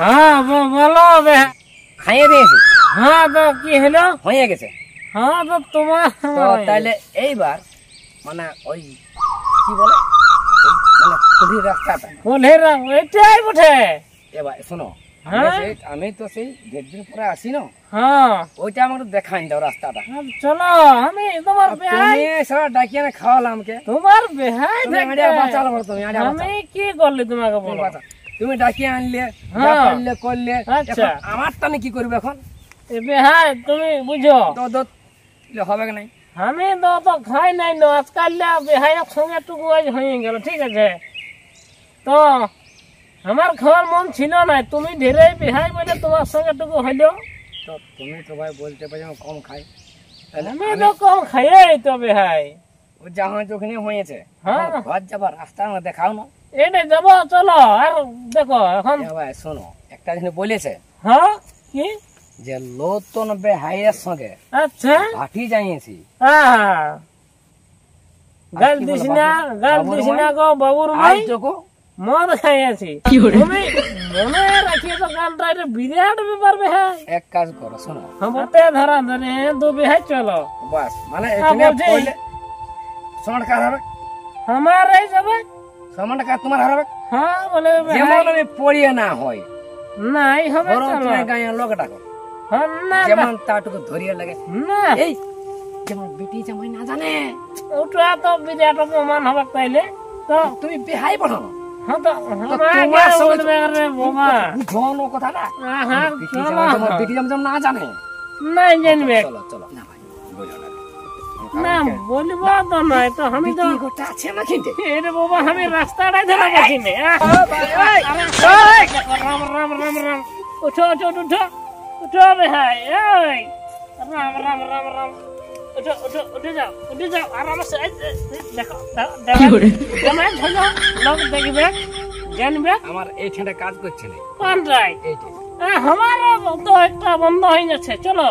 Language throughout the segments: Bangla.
হ্যাঁ বলো খাইয়ে দিয়েছি। হ্যাঁ তো কি হলো? হয়ে গেছে। হ্যাঁ তো তোমার তো তাহলে এইবার মানে ওই কি বলে মানে কুলির রাস্তাটা এটাই বটে। এবার শোনো, আমি তো সেই দেড় দিন পরে আসি না। হ্যাঁ ওইটা আমাকে দেখাই দাও রাস্তাটা। চলো আমি তোমার বেহাই সারা ডাকিয়ে খাওয়ালাম কে তোমার বেহাই তুমি আমি কি করলি তোমাকে বলো? তুমি ডাকিয়ে আনলে করলে আমারটা আমি কি করবো এখন? বেহাই তুমি বুঝো হবে নাই। আমি তো খাই নাই না আজকাল বেহাইয়ের সঙ্গে টুকু আজ হয়ে গেল। ঠিক আছে, তো আমার খাওয়ার মন ছিল না, তুমি ধীরে বেহাই বলে তোমার সঙ্গে টুকু হইল। তো তুমি তো ভাই বলতে পারো কম খাই, আমি তো কম খাই তো বেহাই। ও জাহাজ ওখানে হয়েছে, হ্যাঁ ঘর যাবার রাস্তা দেখাও না। এটা যাবো, চলো। আর দেখো এখন ভাই শোনো, একটা জিনিস বলেছে। হ্যাঁ কি? যে নতুন বেহাইয়ের সঙ্গে আচ্ছা ভাটি যাইয়েছি। গাল দিস না গো বাবুর ভাই, মদ খাইয়াছি। তুমি মনে রাখিয়ে তো গানটা এটা বিরাট ব্যাপার বেহাই। এক কাজ করো, শোনো হাতে ধরা ধরে দু বেহাই চলো বাস। মানে এখানে পড়লে সমান কাজ হবে, আমার এই যাবে সমানটা কাজ তোমার হবে। হ্যাঁ বলে যেমন আমি পড়িয়ে না হয় নাই হবে গায়ে লোকটা না যেমন তাটুকু ধরিয়ে লাগে না। এই যেমন বেটি জামাই না জানে ওটা তো বিরাট অপমান হবে। তাইলে তো তুমি বেহাই বলো না। হ্যাঁ তো তোমার সঙ্গে আরে বাবা বুঝানো কথা না। হ্যাঁ বেটি জামাই না জানে, নাই জানবে। চলো চলো না ভাই বলো না না বলবো তো নয় তো আমি তো গোটা আছে না কিনতে। এরে বাবা আমি রাস্তাটাই ধরে বসি নে। রাম রাম রাম রাম উঠো উঠো উঠো উঠো বেহাই। রাম রাম রাম রাম উঠো উঠো উঠে যাও আরামসে। দেখো লোক দেখবে জানবে আমার এই ঠেঁটা কাজ করছে না। কোনটাই? এইটা আমারও তো একটা বন্ধ হয়ে যাচ্ছে। চলো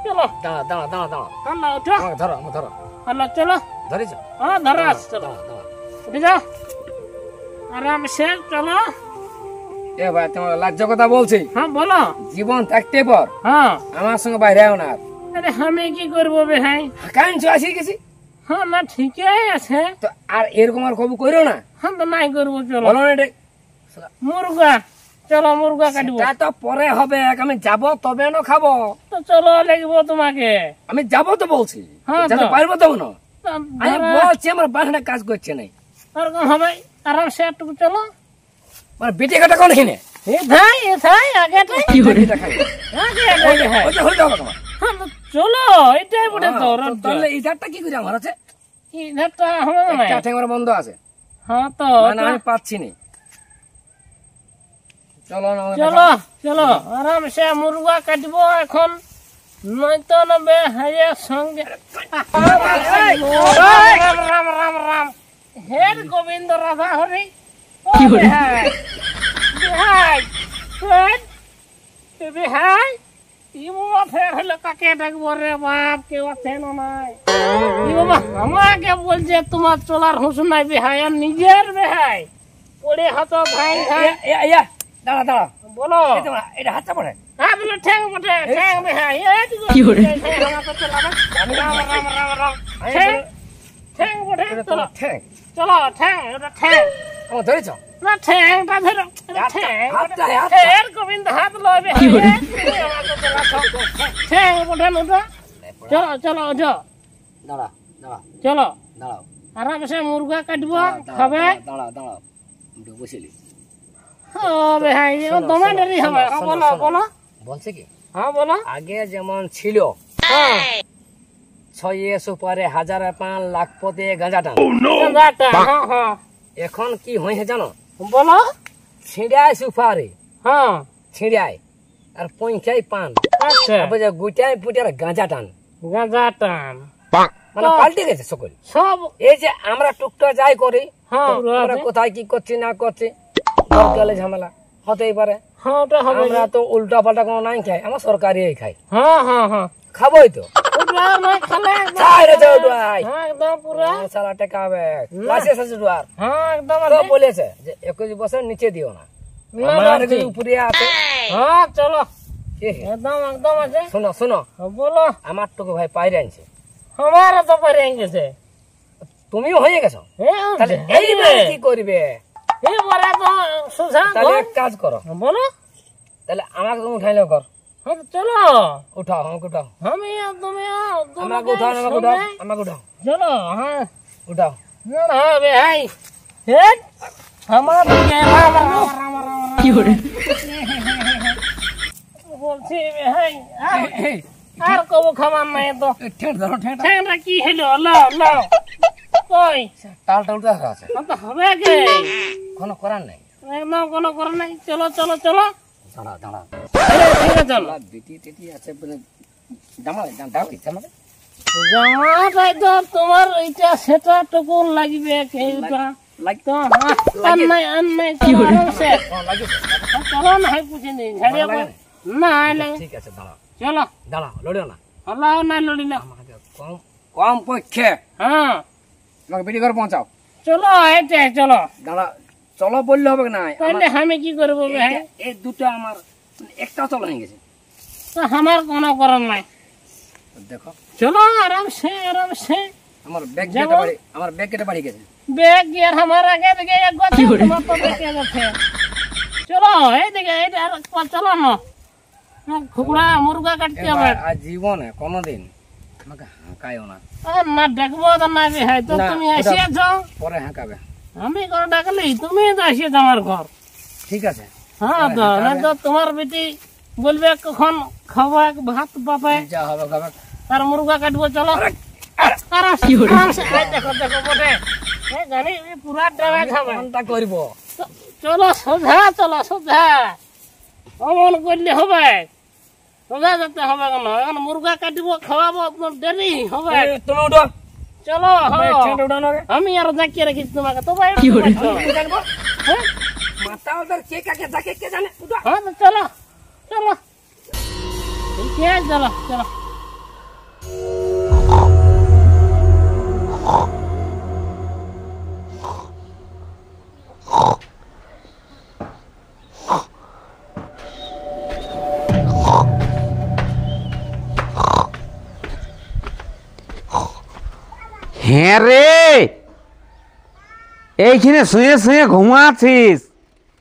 চলো দাঁড়া দাঁড়া দাঁড়া দাঁড়া হ্যালো উঠো ধরো ধরো হ্যালো চলো ধরেছ। হ্যাঁ ধরো চলো উঠে যাও আরামসে চলো। এ ভাই তোমার লাজ্জ কথা বলছি। হ্যাঁ বলো। জীবন থাকতে পর হ্যাঁ আমার সঙ্গে বাইরে আও না। আরে আমি কি করবো বেহাই? কাঁদছো আসি গেছি। হ্যাঁ না ঠিকই আছে তো আর এরকম আর কবু করো না। হ্যাঁ তো নাই করবো। চলো বলো না এটা মুরগা, চলো মুরগা কাটবো। তা তো পরে হবে, আমি যাব তবে না খাবো। তো চলো লাগবো তোমাকে। আমি যাব তো বলছি, হ্যাঁ যাতে পারবো তো না। আমি বলছি আমার বাসাটা কাজ করছে নাই। ওরকম হবে আরামসে একটু চলো। মানে বেটে কাটা কোন এখানে আগেটাই কি হয়ে এটা খাই ওটা হয়ে যাবে তোমার। চলো এটাই বটে তো। তাহলে এই ধারটা কি করে আমার আছে? এই ধারটা হবে না, একটা ঠেঙ্গর বন্ধ আছে। হ্যাঁ তো মানে আমি পাচ্ছি না। চলো না চলো চলো আরামসে মুরগা কাটবো এখন, নয়তো নবে হাইয়ের সঙ্গে। রাম রাম রাম রাম হের গোবিন্দ রাধা হরি। বেহাই ফের হলো কাকে ডাকবো রে বাপ? কেউ আছে না নাই। আমাকে বলছে তোমার চলার হুঁশ নাই বেহাই, আর নিজের বেহাই পড়ে হাত ভাই ভাই। দাঁড়া দাঁড়া বলো এটা হাতটা পড়ে। হ্যাঁ বলো ঠ্যাং বটে ঠ্যাং বেহাই। ঠ্যাং বটে চলো ঠ্যাং চলো ঠ্যাং ওটা ঠ্যাং ধরেছ না ঠ্যাংটা ধরো গোবিন্দ হাত লবে ঠ্যাং বটে ওটা। চলো চলো ওঠো দাঁড়া দাঁড়া চলো দাঁড়াও আরামসে মুরগা কাটবো খাবে। দাঁড়া দাঁড়া বসিলি বেহাই তোমার দেরি হবে। বলো বলো বলছে কি? হ্যাঁ বলো। আগে যেমন ছিল 6 সুপারে 1000 পান লাখ পদে গাঁজা টান, এখন কি হয়েছে জানো? বলো। ছিঁড়ায় সুপারি, হ্যাঁ ছিঁড়ায় আর পঞ্চাই পান, গুটাই পুটার গাঁজা টান। গাঁজা টান মানে পাল্টে গেছে সকল সব। এই যে আমরা টুকটা যাই করি, আমরা কোথায় কি করছি না করছি দরকারে ঝামেলা হতেই পারে। আমরা তো উল্টা পাল্টা কোনো নাই খাই, আমার সরকারি খাই। খাবোই তো বলেছে যে 21 বছর নিচে দিও না। আমার যে উপরে আছে। হ্যাঁ চলো, এ, একদম একদম আছে। শোনো শোনো, বলো। আমার টুকু ভাই পাইরে আনছে, আমারও তো পারে গেছে। তুমিও হয়ে গেছো, হ্যাঁ, তাহলে এইবার কি করবে? এবারে তো সোজা তাহলে ঘর। এক কাজ করো, বলো। তাহলে আমাকে তুমি উঠাইলে কর, হ্যাঁ তো চলো, উঠাও আমাকে উঠাও, আমি আর তুমি আমাকে উঠাও, আমাকে উঠাও, আমাকে উঠাও, চলো। হ্যাঁ উঠাও। হবে ভাই। হেট, আমার দিকে কি করে বলছি ভাই, আর কবো খাবার নাই তো। ঠেট ধরো, ঠেট ঠ্যাংটা কি হলো? লাও লাও, কই টালটা উল্টা আছে, তো হবে কে? কোনো করার নাই। একদম কোনো করে নাই। চলো চলো চলো, দাঁড়া দাঁড়া, ঠিক আছে চলো। বিটি টিটি আছে বলে দামালে দাও কি দামালে, জামাটাই তো তোমার এইটা সেটা টুকু লাগবে কেউটা লাগতো আর নাই চলো আরামসে। চলো না হয় পুছে নেই ঝাড়িয়ে না লাগে। ঠিক আছে দাঁড়া, চলো দাঁড়া লড়িও না, হলাও না লড়িলাম। আমাকে কম কম পক্ষে হ্যাঁ আমাকে বিটি ঘর পৌঁছাও। চলো এটাই চলো। দাঁড়া, চলো বললে হবে না, তাহলে আমি কি করবো ভাই? এই দুটো আমার একটা চলো হয়ে গেছে, তো আমার কোনো করার নাই। দেখো চলো আরামসে আরামসে। আমার ব্যাগ কেটে বাড়ি, আমার ব্যাগ কেটে বাড়ি গেছে। बैग गियर हमारा आगे दिखे एक गो तुम्हारा तो देखे गए चलो ए दिखे ए चलो ना खुकड़ा मुर्गा काटते এবার হবে আর জীবনে কোনোদিন আমাকে হাঁকায়ও না, না দেখবো তো না भी है तो না, তুমি ওটা- এসেছো পরে হাঁকাবে। আমি করে ডাকলি তুমি তো এসেছো আমার ঘর। ঠিক আছে, হ্যাঁ তো না তো তোমার বেটি বলবে কখন খাবো ভাত পাবে যা হবে খাবে। আর মুরগা কাটবো। চলো আরামসে দেখো দেখো বটে জানি পুরা ড্রামা খাবে। কোনটা করব? চলো সোজা, চলো সোজা, অমন করলে হবে? সোজা যেতে হবে কেন? এখন মুরগা কাটিব খাওয়াবো, আপনার দেরি হবে। তুমি উঠো, চলো ছেড়ে উঠানো আগে। আমি আরো জাকিয়ে রেখেছি তোমাকে তো বাইরে জানবো মাথা ওদের কে কাকে যাকে কে জানে, উঠো। হ্যাঁ তো চলো চলো ঠিক আছে চলো চলো। হ্যাঁ রে, এইখানে শুয়ে শুয়ে ঘুমাচ্ছিস?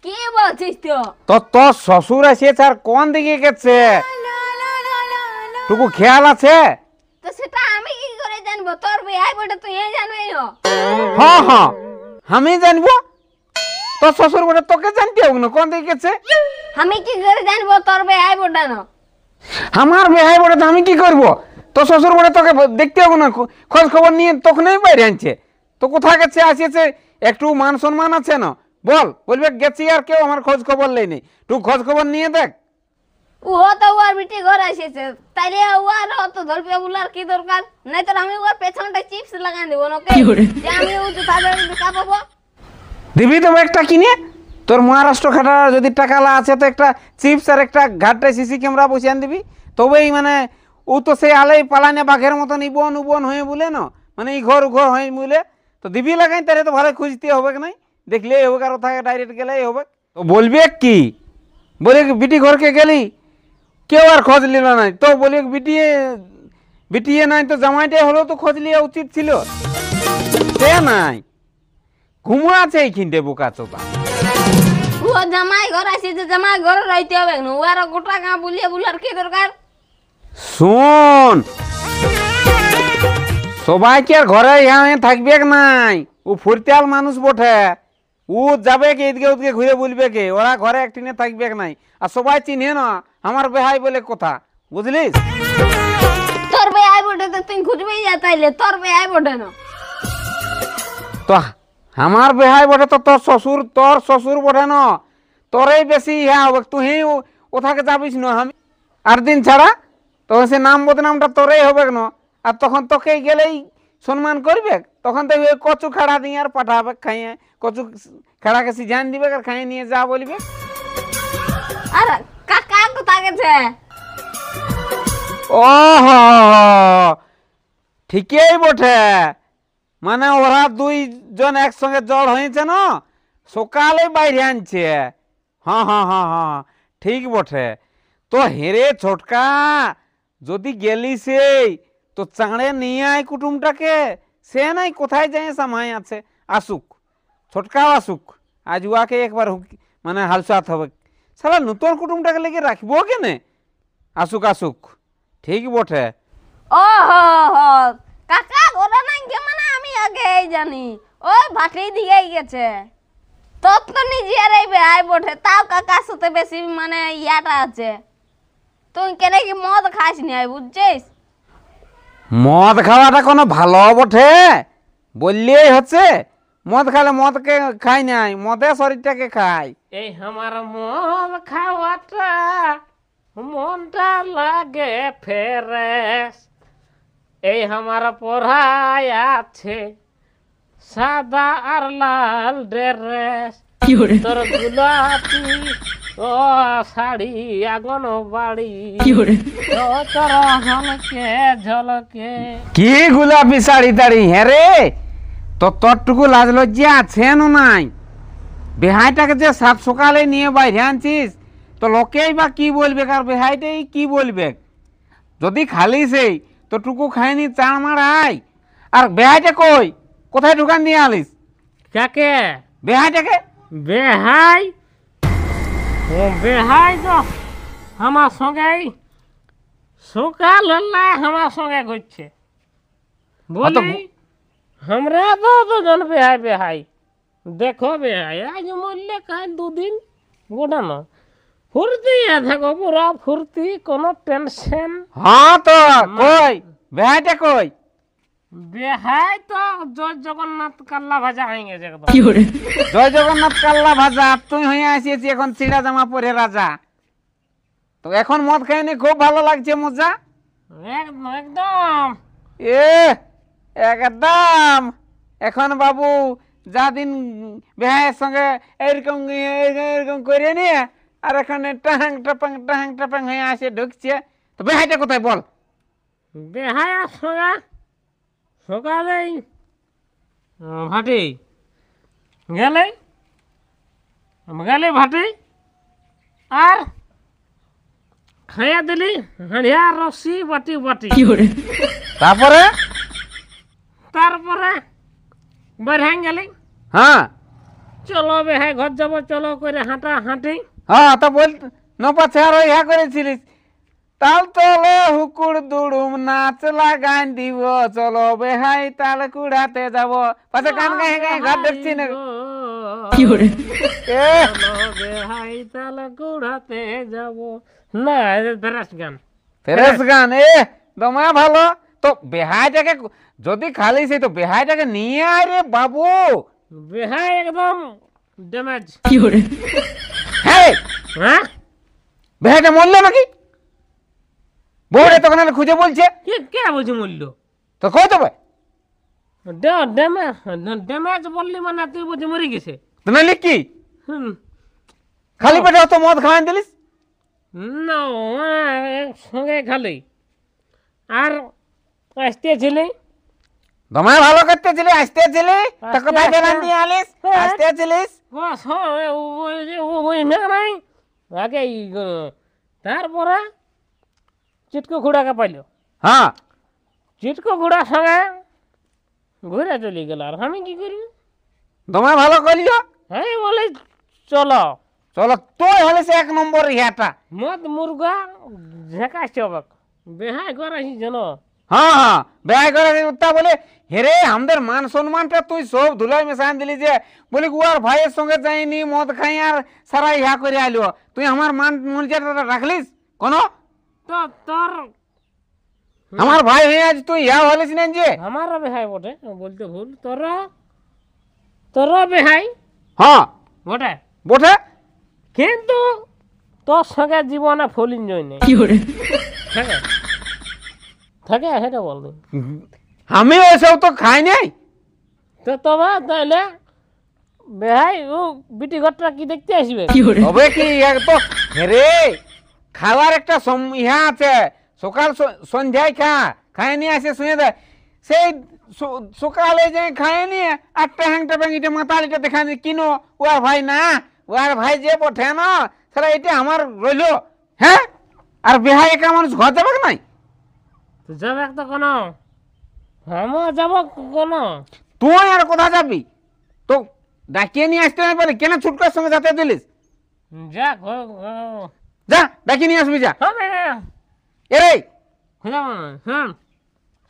কি বলছিস তো? তো তোর শ্বশুর এসেছে আর কোন দিকে গেছে টুকু খেয়াল আছে? তো সেটা আমি কি করে জানবো? তোর বিয়াই বটে, তুই জানবি না। হ্যাঁ হ্যাঁ আমি জানবো, তোর শ্বশুর বলে তোকে জানতে হবে না কোন দিকে গেছে। আমি কি করে জানবো তোর বিয়াই বটে না? আমার বেহাই বলে তো আমি কি করবো? তোর শ্বশুর বলে তোকে দেখতে হবে না, খোঁজ খবর নিয়ে তখনই বাইরে আনছে। তো কোথায় গেছে আসিয়েছে, একটু মান সম্মান আছে না? বল, বলবে গেছি আর কেউ আমার খোঁজ খবর নেই, তুই খোঁজ খবর নিয়ে দেখ। ও তো ওর বিটি ঘর এসেছে, তাইলে ওর তো ধরবে বলার কি দরকার? নাই তো আমি ওর পেছনটা চিপস লাগাই দেবো নাকি যে আমি ও তাদের দেখা পাবো। দিবি তো একটা কিনে, তোর মহারাষ্ট্র খাটা যদি টাকালা আছে তো একটা চিপস আর একটা ঘাটে সিসি ক্যামেরা বসে আন দিবি, তবেই মানে ও তো সেই আলেই পালানে বাঘের মতন ইবন উবন হয়ে বলে না, মানে এই ঘর ঘর হয়ে বলে তো দিবি লাগাই, তাহলে তো ভালো খুঁজতে হবে নাই, দেখলেই হবে আর ওথাকে ডাইরেক্ট গেলেই হবে। তো বলবি কি, বলে বিটি ঘরকে গেলি কেউ আর খোঁজ নিল নাই, তো বলি বিটিয়ে বিটিয়ে নাই তো জামাইটাই হলেও তো খোঁজ লিয়া উচিত ছিল, সে নাই ঘুমো আছে এইখিনতে বোকা চোপা। ও জামাই ঘর এসেছে, জামাই ঘরে রইতে হবে না, ও আর গোটা গাঁ বুলিয়ে বলার কি দরকার? শোন, সবাই কি আর ঘরে ইহা থাকবে নাই, ও ফুরতেয়াল মানুষ বটে, ও যাবে কে এদিকে ওদিকে ঘুরে বলবে কে, ওরা ঘরে একটিনে থাকবে নাই, আর সবাই চিনে না আমার বেহাই বলে কথা, বুঝলিস? তোর বিয়াই বটে তো তুই খুঁজবেই যা, তাইলে তোর বিয়াই বটে না। তো আমার বেহাই বটে তো তোর শ্বশুর বটে না, তোরই বেশি ইহা হবে, তুই ওথাকে যাবিস না, আমি আর দিন ছাড়া তখন সে নাম বদনামটা তোরই হবে না, আর তখন তোকে গেলেই সম্মান করবে, তখন তো ওই কচু খাড়া দিয়ে আর পাঠাবে খাইয়ে, কচু খাড়াকে সিজান দিবে আর খাইয়ে নিয়ে যা বলবে। আর কাকা কোথা গেছে? ও ঠিকই বটে, মানে ওরা দুইজন একসঙ্গে জল হয়েছে না, সকালে বাইরে আনছে। হ্যাঁ হ্যাঁ হ্যাঁ হ্যাঁ ঠিক বটে। তো হেরে ছোটকা যদি গেলি সেই তো চাঁড়ে নিয়ে আয় কুটুমটাকে, সে নাই কোথায় যায় সামাই আছে, আসুক ছোটকাও আসুক, আজ উয়াকে একবার মানে হালসাত হবে, সালা নতুন কুটুমটাকে লেগে রাখবো কেনে, আসুক আসুক ঠিক বটে। ও হো হো কাকা ঘরে নাই গে মানে আমি আগে জানি ওই ভাটি দিয়ে গেছে তোর তো নিজের এই বেহাই বটে, তাও কাকার সাথে বেশি মানে ইয়াটা আছে। তুই কেনে কি মদ খাস নি আই বুঝছিস? মদ খাওয়াটা কোনো ভালো বটে বললেই হচ্ছে, মদ খালে মদকে খাই নাই, মদে শরীরটাকে খায়। এই আমার মদ খাওয়াটা মনটা লাগে ফেরেস, এই আমার পড়ায় আছে সাদা আর লাল ড্রেস, তোর গুলাপি ও শাড়ি আগুন বাড়ি ও তোর ঝলকে ঝলকে। কি গোলাপি শাড়ি তাড়ি, হ্যাঁ রে তো তোরটুকু লাজ লজ্জা আছে না নাই? বেহাইটাকে যে সাত সকালে নিয়ে বাইরে আনছিস তো লোকেই বা কি বলবে, আর বেহাইটাই কি বলবে? যদি খালি সেই তো টুকু খাইনি চাড় মারাই, আর বেহাইটা কই কোথায় দোকান দিয়ে আলিস? কাকে? বেহাইটাকে। বেহাই? ও বেহাই তো আমার সঙ্গে সকাল হল্লা আমার সঙ্গে ঘুরছে বলি আমরা তো দুজন বেহাই বেহাই। দেখো বেহাই আজ মরলে কাল দুদিন গোটা না ফুর্তি থাকো পুরা ফুর্তি, কোনো টেনশন। হ্যাঁ তো কই বেহাইটা কই? বেহাই তো জয় জগন্নাথ কাল্লা ভাজা হয়ে গেছে একদম। জয় জগন্নাথ কাল্লা ভাজা তুই হয়ে আসিয়েছি এখন চিড়া জামা পরে রাজা, তো এখন মদ খাইনি খুব ভালো লাগছে মজা। একদম একদম এ একদম এখন বাবু যা দিন বেহাইয়ের সঙ্গে এরকম এরকম করে নিয়ে আর এখানে টাহাং টাপাং হয়ে আসে ঢুকছে, তো বেহাইটা কোথায় বল? বেহাই সঙ্গে সকালেই ভাটি গেলে গেলে ভাটি আর খাইয়া দিলি হাঁড়িয়া রসি বাটি বাটি। তারপরে তারপরে বেড়ে গেলি হ্যাঁ চলো বেহাই ঘর যাবো চলো করে হাঁটা হাঁটি। হ্যাঁ তো বল নপাছে আর ইহা করেছিলিস, তাল তলে হুকুর দুড়ুম নাচ লাগান দিব, চলো বেহাই তাল কুড়াতে যাব, পাশে গান গায়ে গায়ে ঘর দেখছি না। এ চলো বেহাই তাল কুড়াতে যাব না ফেরাস গান। ফেরেস গান এ দমা ভালো। তো বেহাইটাকে যদি খালি সেই তো বেহাইটাকে নিয়ে আয় রে বাবু। বেহাই একদম ড্যামেজ। হ্যাঁ হ্যাঁ বেহাইটা মরলো নাকি? বউরে তখন খুঁজে বলছে কে কে বলছে মূল্য? তো কই তো ভাই ড্যামেজ বললি মানে তুই বলছি মরে গেছে। তো নাহলে কি হুম খালি পেটে অত মদ খাওয়ান দিলিস? না সঙ্গে খালি আর আসতেছিলি দমায় ভালো করতেছিলি, আসতেছিলি তো কোথায় গেলাম দিয়ে আলিস? আসতেছিলিস নাই আগে তারপরে চিটকো ঘোড়াকে পাইল, হ্যাঁ চিটকো ঘোড়ার সঙ্গে ঘুরে চলে গেল। আর আমি কি করি? দমায় ভালো করলো। হ্যাঁ বলে চলো চলো তুই হলিস এক নম্বর ইহাটা। মদ মুরগা ঝেঁকাইছে অবাক বেহাই করাইছি জানো। হ্যাঁ হ্যাঁ বেহাই করে তা বলে হেরে আমাদের মান সম্মানটা তুই সব ধুলাই মেশান দিলি যে বলি গুয়ার ভাইয়ের সঙ্গে যাইনি মদ খাই আর সারা ইহা করে আইলো, তুই আমার মান মর্যাদাটা রাখলিস কোনো? তো তোর আমার ভাই হয়ে আজ তুই ইহা হলিস না যে? আমারও বেহাই বটে বলতে ভুল, তোর বেহাই হ্যাঁ বটে বটে কিন্তু তোর সঙ্গে জীবনে ফুল এনজয় নেই থাকে থাকে সেটা বলনি। আমি এসব তো খাই নাই। তো তবে তাহলে বেহাই ও বিটি ঘরটা কি দেখতে আসবে? তবে কি তো হেরে খাওয়ার একটা ইহা আছে, সকাল সন্ধ্যায় খায় নিয়ে আসে শুয়ে দেয়, সেই সকালে যে খায় নিয়ে আটটা হ্যাংটা ব্যাঙিটা মাতালিটা দেখা কিনো ও ভাই না আর ভাই যে বটে না সেটা এটা আমার রইলো। হ্যাঁ, আর বেহাই একা মানুষ ঘর যাবে নাই? যাবে তো কোনো, আমার যাবো কোনো। তুই আর কোথা যাবি? তো ডাকিয়ে নিয়ে আসতে পারে, কেন ছুটকার সঙ্গে যাতে দিলিস? যাক যা ডাকিয়ে নিয়ে আসবি, যা। হবে এরে হ্যাঁ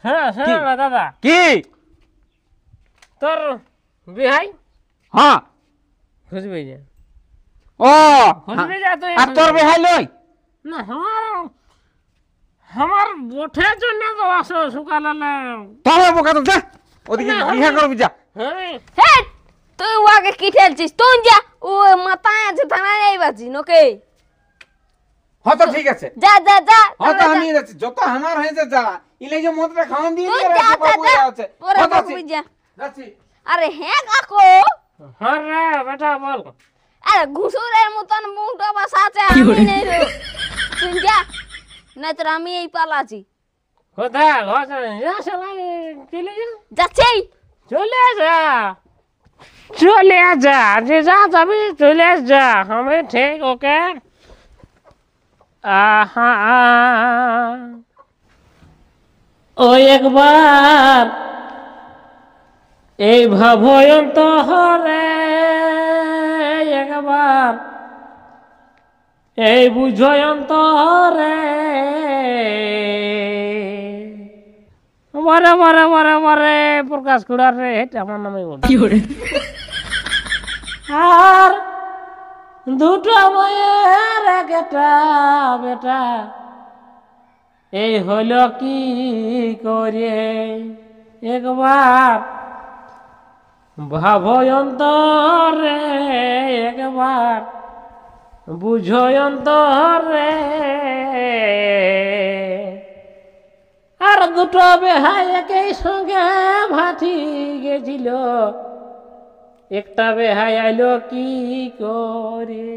হ্যাঁ হ্যাঁ দাদা, কি তোর বিহাই হ্যাঁ খুঁজবি যা, ও খুঁজবি যা তুই। আর তোর বেহাই লই না আমার বঠের জন্য তো আসো সকালে। তবে বোকা তো, যা ওদিকে বিহা করবি, যা। হ্যাঁ হে তুই ওকে কি ঠেলছিস? তুই যা, ও মাথায় আছে থানায় যাইবাছি নকে। হ্যাঁ তো ঠিক আছে, যা যা যা হ্যাঁ তো আমি যাচ্ছি, যত আমার হয়েছে যা। ইলে যে মদটা খাওয়ান দিয়ে তুই দিয়ে যা রাখো, যা বাবু যা আছে। পরে হ্যাঁ তো বকবি আছি, যা। যাচ্ছি। আরে হ্যাঁ কাকু, হ্যাঁ রে বেটা বল। আরে ঘুষুরের মতন মুখটা বাসাছে, আমি নেই রে। তুই যা, না তোর আমি এই পালাছি। কোথায় ঘর চলে যা, চলে যা, যাচ্ছি। চলে যা, চলে যা, যে যা যাবি চলে যা। আমি ঠিক ওকে আহা ও একবার এই ভাবয়ন্ত হরে, একবার এই বুঝয়ন্ত হরে। বারে বারে বারে বারে প্রকাশ কুড়ার রে, এটা আমার নামে বল। আর দুটো বইয়ের একটা বেটা, এই হইল কি করে একবার ভাবয়ন্তরে, একবার বুঝয়ন্তরে। আর দুটো বেহাই একই সঙ্গে ভাটি গেছিল, একটা বেহাই আইলো কি করে।